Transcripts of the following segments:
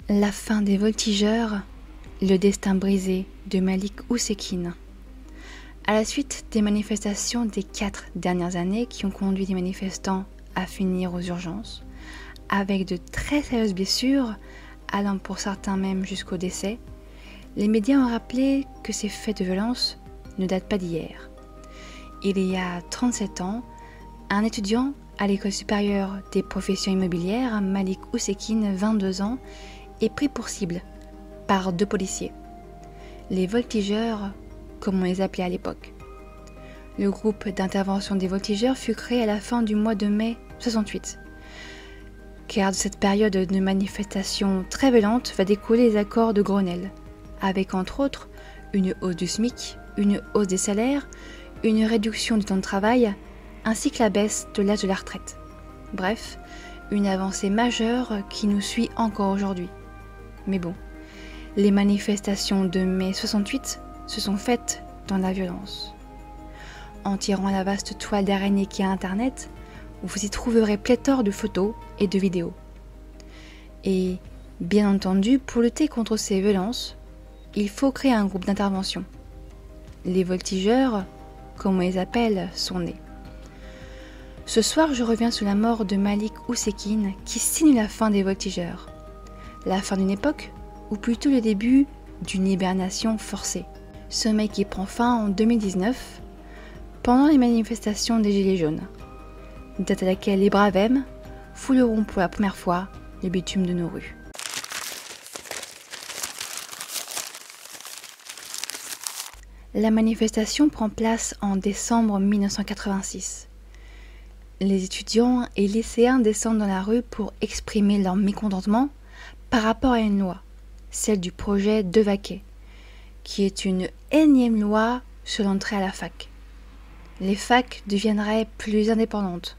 La fin des voltigeurs, le destin brisé de Malik Oussekine. À la suite des manifestations des 4 dernières années qui ont conduit les manifestants à finir aux urgences, avec de très sérieuses blessures, allant pour certains même jusqu'au décès, les médias ont rappelé que ces faits de violence ne datent pas d'hier. Il y a 37 ans, un étudiant à l'école supérieure des professions immobilières, Malik Oussekine, 22 ans, est pris pour cible par 2 policiers, les voltigeurs comme on les appelait à l'époque. Le groupe d'intervention des voltigeurs fut créé à la fin du mois de mai 68, car de cette période de manifestation très violente va découler les accords de Grenelle, avec entre autres une hausse du SMIC, une hausse des salaires, une réduction du temps de travail, ainsi que la baisse de l'âge de la retraite. Bref, une avancée majeure qui nous suit encore aujourd'hui. Mais bon, les manifestations de mai 68 se sont faites dans la violence. En tirant la vaste toile d'araignée qui est Internet, vous y trouverez pléthore de photos et de vidéos. Et, bien entendu, pour lutter contre ces violences, il faut créer un groupe d'intervention. Les voltigeurs, comme on les appelle, sont nés. Ce soir, je reviens sur la mort de Malik Oussekine qui signe la fin des voltigeurs. La fin d'une époque, ou plutôt le début d'une hibernation forcée. Sommeil qui prend fin en 2019, pendant les manifestations des Gilets jaunes, date à laquelle les Bravem fouleront pour la première fois le bitume de nos rues. La manifestation prend place en décembre 1986. Les étudiants et lycéens descendent dans la rue pour exprimer leur mécontentement par rapport à une loi, celle du projet Devaquet, qui est une énième loi sur l'entrée à la fac. Les facs deviendraient plus indépendantes.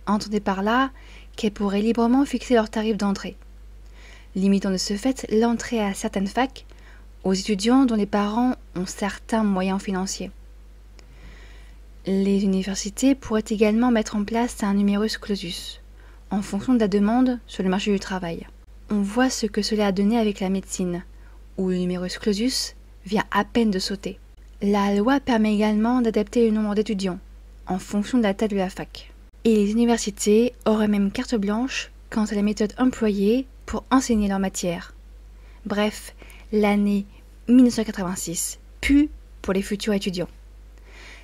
Entendez par là qu'elles pourraient librement fixer leurs tarifs d'entrée, limitant de ce fait l'entrée à certaines facs aux étudiants dont les parents ont certains moyens financiers. Les universités pourraient également mettre en place un numerus clausus, en fonction de la demande sur le marché du travail. On voit ce que cela a donné avec la médecine, où le numerus clausus vient à peine de sauter. La loi permet également d'adapter le nombre d'étudiants, en fonction de la taille de la fac. Et les universités auraient même carte blanche quant à la méthode employée pour enseigner leur matière. Bref, l'année 1986 pue pour les futurs étudiants.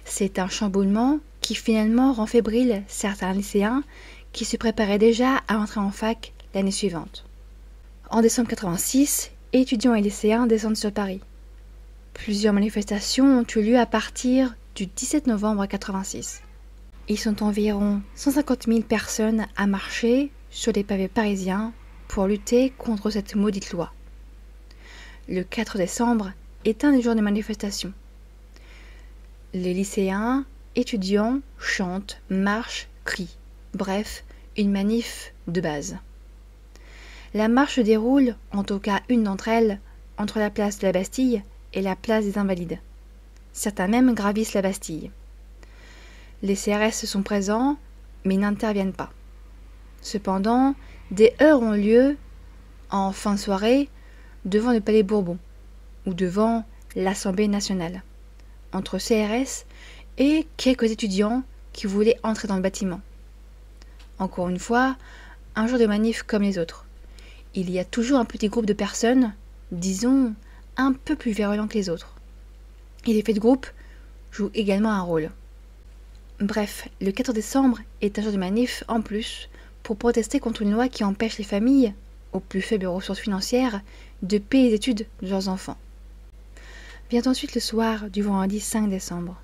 C'est un chamboulement qui finalement rend fébrile certains lycéens qui se préparaient déjà à entrer en fac l'année suivante. En décembre 1986, étudiants et lycéens descendent sur Paris. Plusieurs manifestations ont eu lieu à partir du 17 novembre 1986. Ils sont environ 150 000 personnes à marcher sur les pavés parisiens pour lutter contre cette maudite loi. Le 4 décembre est un des jours de manifestation. Les lycéens, étudiants chantent, marchent, crient. Bref, une manif de base. La marche se déroule, en tout cas une d'entre elles, entre la place de la Bastille et la place des Invalides. Certains même gravissent la Bastille. Les CRS sont présents, mais n'interviennent pas. Cependant, des heurts ont lieu, en fin de soirée, devant le Palais Bourbon, ou devant l'Assemblée nationale, entre CRS et quelques étudiants qui voulaient entrer dans le bâtiment. Encore une fois, un jour de manif comme les autres. Il y a toujours un petit groupe de personnes, disons, un peu plus virulents que les autres. Et l'effet de groupe joue également un rôle. Bref, le 4 décembre est un jour de manif en plus pour protester contre une loi qui empêche les familles, aux plus faibles ressources financières, de payer les études de leurs enfants. Vient ensuite le soir du vendredi 5 décembre,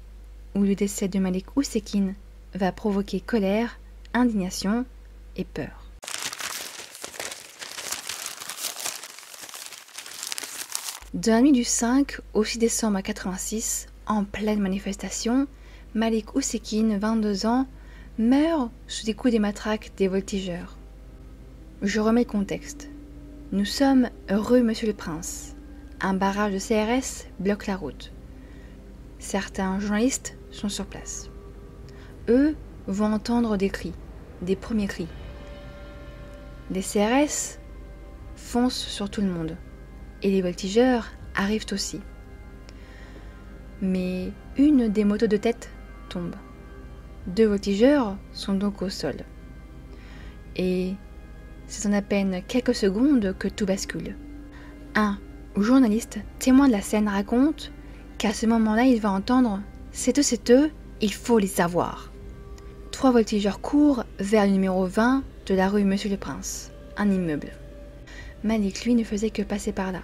où le décès de Malik Oussekine va provoquer colère, indignation et peur. De la nuit du 5 au 6 décembre 1986, en pleine manifestation, Malik Oussekine, 22 ans, meurt sous les coups des matraques des voltigeurs. Je remets le contexte. Nous sommes rue Monsieur le Prince. Un barrage de CRS bloque la route. Certains journalistes sont sur place. Eux vont entendre des cris, des premiers cris. Les CRS fonce sur tout le monde. Et les voltigeurs arrivent aussi. Mais une des motos de tête tombe. 2 voltigeurs sont donc au sol. Et c'est en à peine quelques secondes que tout bascule. Un journaliste, témoin de la scène, raconte qu'à ce moment-là, il va entendre « c'est eux, il faut les avoir ». 3 voltigeurs courent vers le numéro 20 de la rue Monsieur le Prince, un immeuble. Malik, lui, ne faisait que passer par là.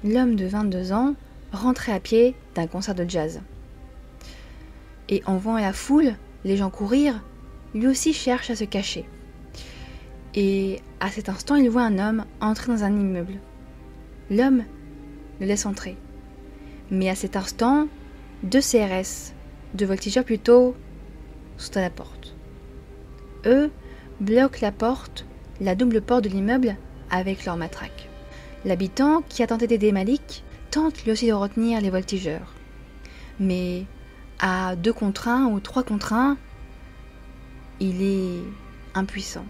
L'homme de 22 ans rentrait à pied d'un concert de jazz. Et en voyant la foule, les gens courir, lui aussi cherche à se cacher. Et à cet instant, il voit un homme entrer dans un immeuble. L'homme le laisse entrer. Mais à cet instant, 2 CRS, 2 voltigeurs plutôt, sont à la porte. Eux bloquent la double porte de l'immeuble avec leur matraque. L'habitant qui a tenté d'aider Malik tente lui aussi de retenir les voltigeurs. Mais à 2 contre 1 ou 3 contre 1, il est impuissant.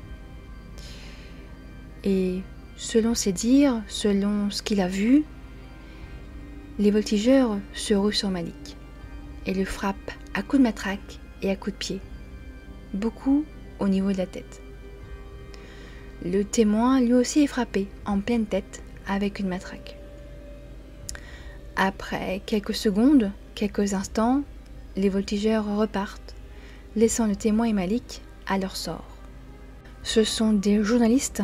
Et selon ses dires, selon ce qu'il a vu, les voltigeurs se ruent sur Malik et le frappent à coups de matraque et à coups de pied, beaucoup au niveau de la tête. Le témoin lui aussi est frappé en pleine tête avec une matraque. Après quelques secondes, quelques instants, les voltigeurs repartent, laissant le témoin et Malik à leur sort. Ce sont des journalistes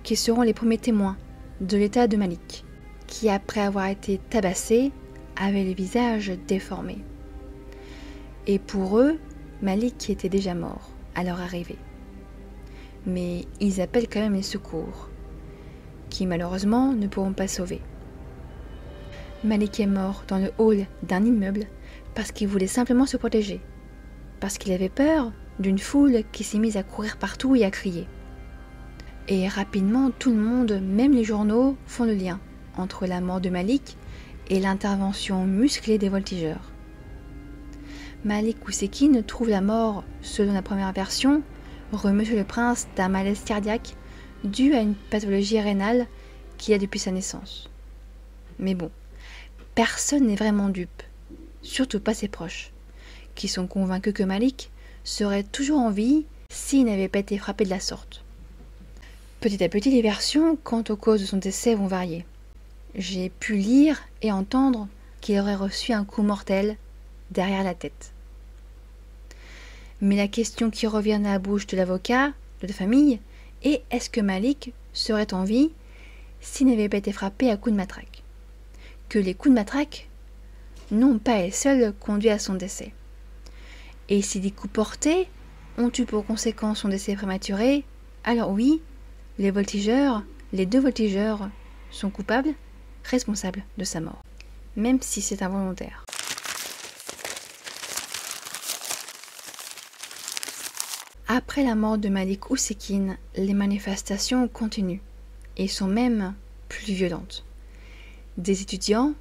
qui seront les premiers témoins de l'état de Malik, qui après avoir été tabassé, avait le visage déformé. Et pour eux, Malik était déjà mort à leur arrivée. Mais ils appellent quand même les secours, qui malheureusement ne pourront pas sauver. Malik est mort dans le hall d'un immeuble parce qu'il voulait simplement se protéger, parce qu'il avait peur d'une foule qui s'est mise à courir partout et à crier. Et rapidement, tout le monde, même les journaux, font le lien entre la mort de Malik et l'intervention musclée des voltigeurs. Malik Oussekine trouve la mort, selon la première version, rue Monsieur le Prince, d'un malaise cardiaque dû à une pathologie rénale qu'il a depuis sa naissance. Mais bon, personne n'est vraiment dupe, surtout pas ses proches, qui sont convaincus que Malik serait toujours en vie s'il n'avait pas été frappé de la sorte. Petit à petit, les versions quant aux causes de son décès vont varier. J'ai pu lire et entendre qu'il aurait reçu un coup mortel derrière la tête. Mais la question qui revient à la bouche de l'avocat, de la famille, est est-ce que Malik serait en vie s'il n'avait pas été frappé à coups de matraque? Que les coups de matraque n'ont pas et seuls conduit à son décès. Et si des coups portés ont eu pour conséquence son décès prématuré, alors oui, les 2 voltigeurs sont coupables, responsables de sa mort, même si c'est involontaire. Après la mort de Malik Oussekine, les manifestations continuent et sont même plus violentes. Des étudiants,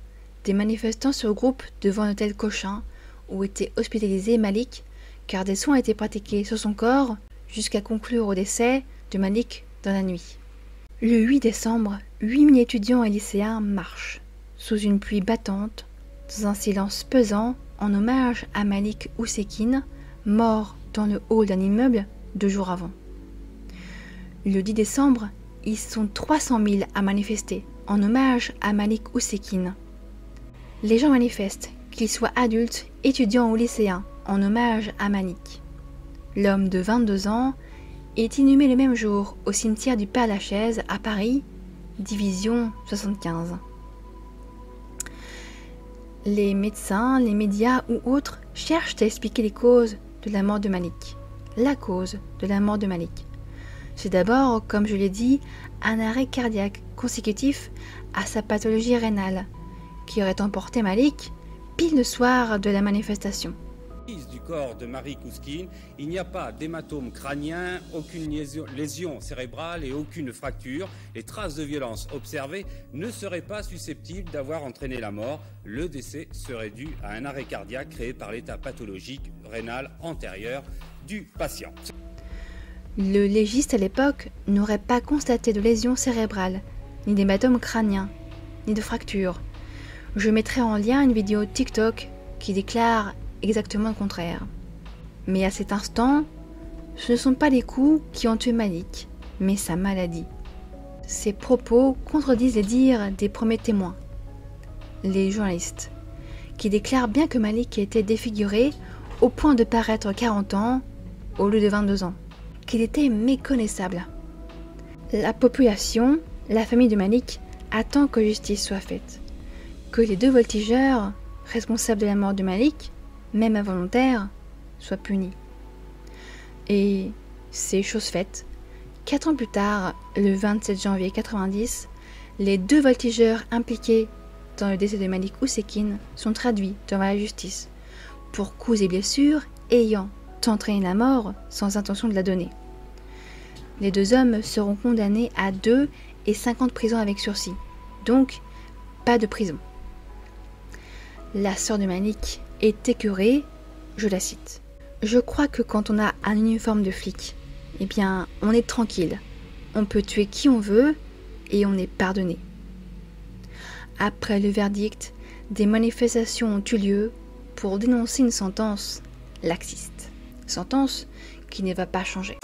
des manifestants se regroupent devant l'hôtel Cochin où était hospitalisé Malik car des soins étaient pratiqués sur son corps jusqu'à conclure au décès de Malik dans la nuit. Le 8 décembre, 8000 étudiants et lycéens marchent sous une pluie battante, dans un silence pesant, en hommage à Malik Oussekine, mort dans le hall d'un immeuble 2 jours avant. Le 10 décembre, ils sont 300 000 à manifester en hommage à Malik Oussekine. Les gens manifestent, qu'ils soient adultes, étudiants ou lycéens, en hommage à Malik. L'homme de 22 ans est inhumé le même jour au cimetière du Père-Lachaise à Paris, division 75. Les médecins, les médias ou autres cherchent à expliquer les causes de la mort de Malik. La cause de la mort de Malik. C'est d'abord, comme je l'ai dit, un arrêt cardiaque consécutif à sa pathologie rénale, qui aurait emporté Malik pile le soir de la manifestation. Du corps de Malik Oussekine, il n'y a pas d'hématome crânien, aucune lésion cérébrale et aucune fracture. Les traces de violence observées ne seraient pas susceptibles d'avoir entraîné la mort. Le décès serait dû à un arrêt cardiaque créé par l'état pathologique rénal antérieur du patient. Le légiste à l'époque n'aurait pas constaté de lésion cérébrale, ni d'hématome crânien, ni de fracture. Je mettrai en lien une vidéo TikTok qui déclare exactement le contraire. Mais à cet instant, ce ne sont pas les coups qui ont tué Malik, mais sa maladie. Ces propos contredisent les dires des premiers témoins, les journalistes, qui déclarent bien que Malik était défiguré au point de paraître 40 ans au lieu de 22 ans, qu'il était méconnaissable. La population, la famille de Malik, attend que justice soit faite, que les 2 voltigeurs, responsables de la mort de Malik, même involontaire, soient punis. Et c'est chose faite. 4 ans plus tard, le 27 janvier 90, les 2 voltigeurs impliqués dans le décès de Malik Oussekine sont traduits devant la justice pour coups et blessures ayant entraîné la mort sans intention de la donner. Les 2 hommes seront condamnés à 2 et 5 ans de prison avec sursis, donc pas de prison. La sœur de Malik est écœurée, je la cite. « Je crois que quand on a un uniforme de flic, eh bien, on est tranquille. On peut tuer qui on veut et on est pardonné. » Après le verdict, des manifestations ont eu lieu pour dénoncer une sentence laxiste. Sentence qui ne va pas changer.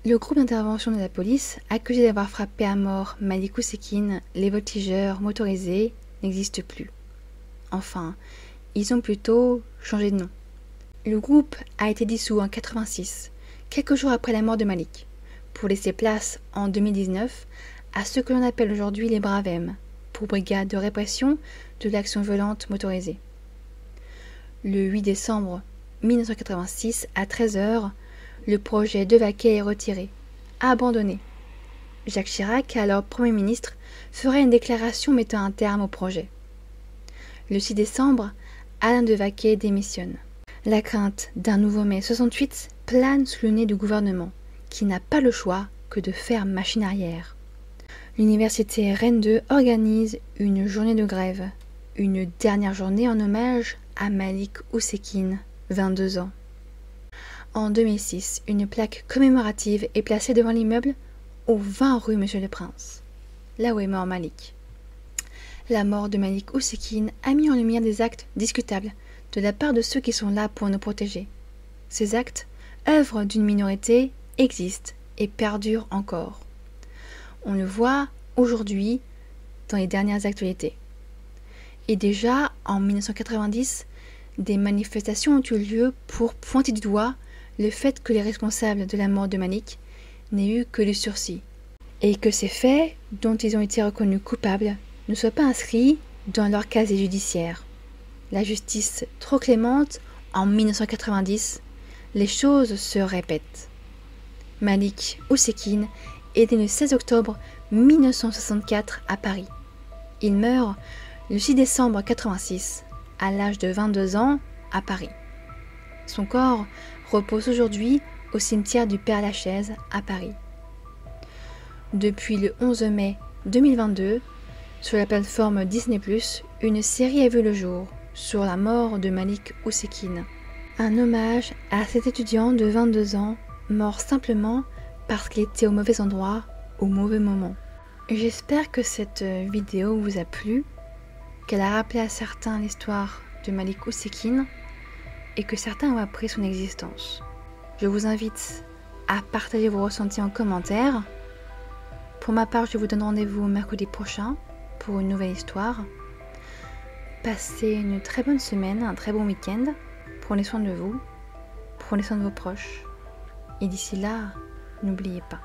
Le groupe d'intervention de la police, accusé d'avoir frappé à mort Malik Oussekine, les voltigeurs motorisés, n'existe plus. Enfin, ils ont plutôt changé de nom. Le groupe a été dissous en 86, quelques jours après la mort de Malik, pour laisser place en 2019 à ce que l'on appelle aujourd'hui les Bravem, pour Brigade de répression de l'action violente motorisée. Le 8 décembre 1986 à 13h, le projet de Vaquet est retiré, abandonné. Jacques Chirac, alors Premier ministre, ferait une déclaration mettant un terme au projet. Le 6 décembre, Alain de Vaquet démissionne. La crainte d'un nouveau mai 68 plane sous le nez du gouvernement, qui n'a pas le choix que de faire machine arrière. L'université Rennes 2 organise une journée de grève, une dernière journée en hommage à Malik Oussekine, 22 ans. En 2006, une plaque commémorative est placée devant l'immeuble au 20 rue Monsieur le Prince, là où est mort Malik. La mort de Malik Oussekine a mis en lumière des actes discutables de la part de ceux qui sont là pour nous protéger. Ces actes, œuvre d'une minorité, existent et perdurent encore. On le voit aujourd'hui dans les dernières actualités. Et déjà, en 1990, des manifestations ont eu lieu pour pointer du doigt le fait que les responsables de la mort de Malik n'aient eu que du sursis, et que ces faits, dont ils ont été reconnus coupables, ne soient pas inscrits dans leur casier judiciaire. La justice trop clémente, en 1990, les choses se répètent. Malik Oussekine est né le 16 octobre 1964 à Paris. Il meurt le 6 décembre 1986, à l'âge de 22 ans, à Paris. Son corps repose aujourd'hui au cimetière du Père-Lachaise à Paris. Depuis le 11 mai 2022, sur la plateforme Disney+, une série a vu le jour sur la mort de Malik Oussekine. Un hommage à cet étudiant de 22 ans, mort simplement parce qu'il était au mauvais endroit, au mauvais moment. J'espère que cette vidéo vous a plu, qu'elle a rappelé à certains l'histoire de Malik Oussekine et que certains ont appris son existence. Je vous invite à partager vos ressentis en commentaire. Pour ma part, je vous donne rendez-vous mercredi prochain pour une nouvelle histoire. Passez une très bonne semaine, un très bon week-end. Prenez soin de vous, prenez soin de vos proches. Et d'ici là, n'oubliez pas,